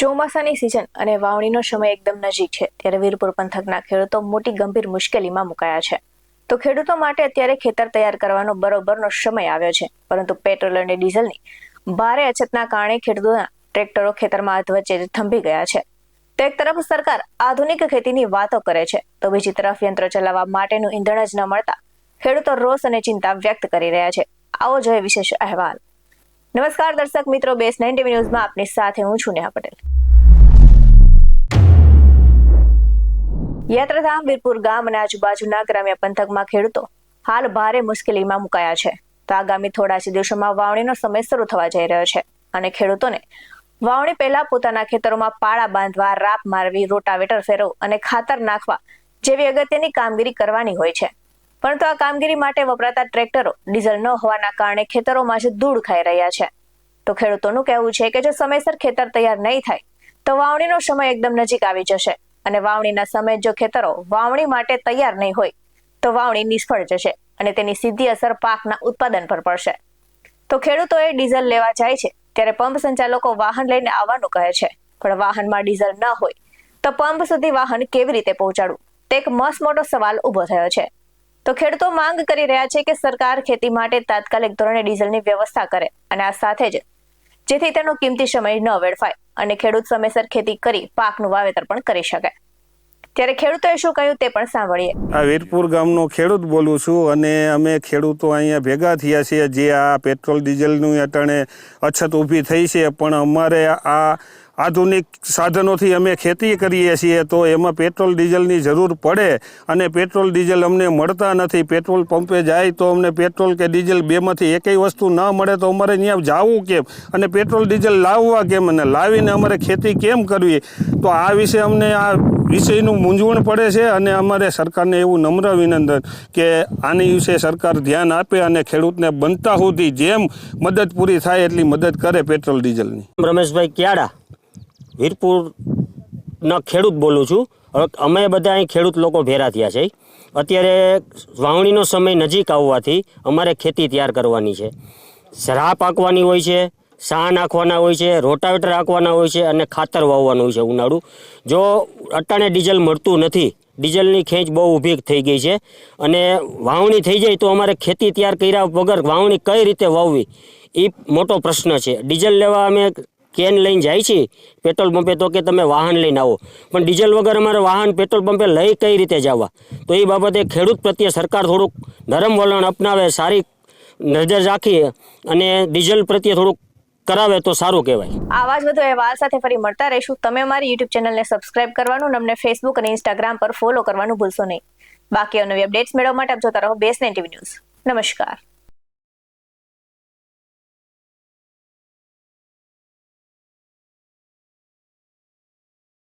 ચોમાસાની સિઝન અને વાવણીનો સમય એકદમ નજીક છે ત્યારે વીરપુર પંથકના ખેડૂતો મોટી ગંભીર મુશ્કેલીમાં મુકાયા છે। તો ખેડૂતો માટે અત્યારે ખેતર તૈયાર કરવાનો બરોબરનો સમય આવ્યો છે, પરંતુ પેટ્રોલ અને ડીઝલની ભારે અછતના કારણે ખેડૂતોના ટ્રેક્ટરો ખેતરમાં અધવચ્ચે થંભી ગયા છે। તો એક તરફ સરકાર આધુનિક ખેતીની વાતો કરે છે, તો બીજી તરફ યંત્ર ચલાવવા માટેનું ઈંધણ જ ન મળતા ખેડૂતો રોષ અને ચિંતા વ્યક્ત કરી રહ્યા છે। આવો જોઈએ વિશેષ અહેવાલ। નમસ્કાર દર્શક મિત્રો, બેસ9 ટીવી ન્યૂઝમાં આપની સાથે હું છું નેહા પટેલ। યાત્રાધામ વીરપુર ગામ અને આજુબાજુના ગ્રામ્ય પંથકમાં ખેડૂતો હાલ ભારે મુશ્કેલીમાં મુકાયા છે। તો આગામી થોડા જ દિવસોમાં વાવણીનો સમય શરૂ થવા જઈ રહ્યો છે અને ખેડૂતોને વાવણી પહેલા પોતાના ખેતરોમાં પાળા બાંધવા, રાપ મારવી, રોટાવેટર ફેરવવું અને ખાતર નાખવા જેવી અગત્યની કામગીરી કરવાની હોય છે, પરંતુ આ કામગીરી માટે વપરાતા ટ્રેક્ટરો ડીઝલ ન હોવાના કારણે ખેતરોમાં જ ધૂળ ખાઈ રહ્યા છે। તો ખેડૂતોનું કહેવું છે કે જો સમયસર ખેતર તૈયાર નહીં થાય તો વાવણીનો સમય એકદમ નજીક આવી જશે અને વાવણીના સમયે જો ખેતરો વાવણી માટે તૈયાર નહીં હોય તો વાવણી નિષ્ફળ જશે અને તેની સીધી અસર પાકના ઉત્પાદન પર પડશે। તો ખેડૂતોએ ડીઝલ લેવા જાય છે ત્યારે પંપ સંચાલકો વાહન લઈને આવવાનું કહે છે, પણ વાહનમાં ડીઝલ ન હોય તો પંપ સુધી વાહન કેવી રીતે પહોંચાડવું તે એક મસ્ત મોટો સવાલ ઊભો થયો છે। તો ખેડૂતો માંગ કરી રહ્યા છે કે સરકાર ખેતી માટે તાત્કાલિક ધોરણે ડીઝલની વ્યવસ્થા કરે અને આ સાથે જ જેથી તેનો કિંમતી સમય ન વેડફાય અને ખેડૂત સમયસર ખેતી કરી પાકનું વાવેતર પણ કરી શકે। ત્યારે ખેડૂતોએ શું કહ્યું તે પણ સાંભળીએ। આ વીરપુર ગામનો ખેડૂત બોલું છું અને અમે ખેડૂતો અહીંયા ભેગા થયા છીએ જે આ પેટ્રોલ ડીઝલનું અટાણે અછત ઊભી થઈ છે, પણ અમારે આ આધુનિક સાધનોથી અમે ખેતી કરીએ છીએ તો એમાં પેટ્રોલ ડીઝલની જરૂર પડે અને પેટ્રોલ ડીઝલ અમને મળતા નથી। પેટ્રોલ પંપે જાય તો અમને પેટ્રોલ કે ડીઝલ બેમાંથી એકેય વસ્તુ ન મળે તો અમારે ત્યાં જવું કેમ અને પેટ્રોલ ડીઝલ લાવવા કેમ અને લાવીને અમારે ખેતી કેમ કરવી? તો આ વિશે અમને આ વિષયનું મૂંઝવણ પડે છે અને અમારે સરકારને એવું નમ્ર વિનંતન કે આની વિશે સરકાર ધ્યાન આપે અને ખેડૂતને બનતા સુધી જેમ મદદ પૂરી થાય એટલી મદદ કરે પેટ્રોલ ડીઝલની। રમેશભાઈ ક્યાડા વીરપુરના ખેડૂત બોલું છું। હવે અમે બધા અહીં ખેડૂત લોકો ભેરા થયા છે। અત્યારે વાવણીનો સમય નજીક આવવાથી અમારે ખેતી તૈયાર કરવાની છે, રા પાકવાની હોય છે, સા નાખવાના હોય છે, રોટાવેટર નાખવાના હોય છે અને ખાતર વાવવાનું હોય છે ઉનાળું। જો અટાણે ડીઝલ મળતું નથી, ડીઝલની ખેંચ બહુ ઊભી થઈ ગઈ છે અને વાવણી થઈ જાય તો અમારે ખેતી તૈયાર કર્યા વગર વાવણી કઈ રીતે વાવવી એ મોટો પ્રશ્ન છે। ડીઝલ લેવા અમે કેન લઈને જાય છે પેટ્રોલ પંપે તો કે તમે વાહન લઈને આવો, પણ ડીઝલ વગર અમારે વાહન પેટ્રોલ પંપે લઈ કઈ રીતે જવા? તો એ બાબતે ખેડૂત પ્રત્યે સરકાર થોડુંક નરમ વલણ અપનાવે, સારી નજર રાખી અને ડીઝલ પ્રત્યે થોડુંક કરાવે તો સારું કહેવાય। આવા જ વધુ અહેવાલ સાથે ફરી મળતા રહીશું। તમે અમારી યુટ્યુબ ચેનલને સબસ્ક્રાઇબ કરવાનું, અમને ફેસબુક અને ઇન્સ્ટાગ્રામ પર ફોલો કરવાનું ભૂલશો નહીં। બાકી નવી અપડેટ્સ મેળવવા માટે આપ જોતા રહો બેસ9 ટીવી ન્યૂઝ। નમસ્કાર।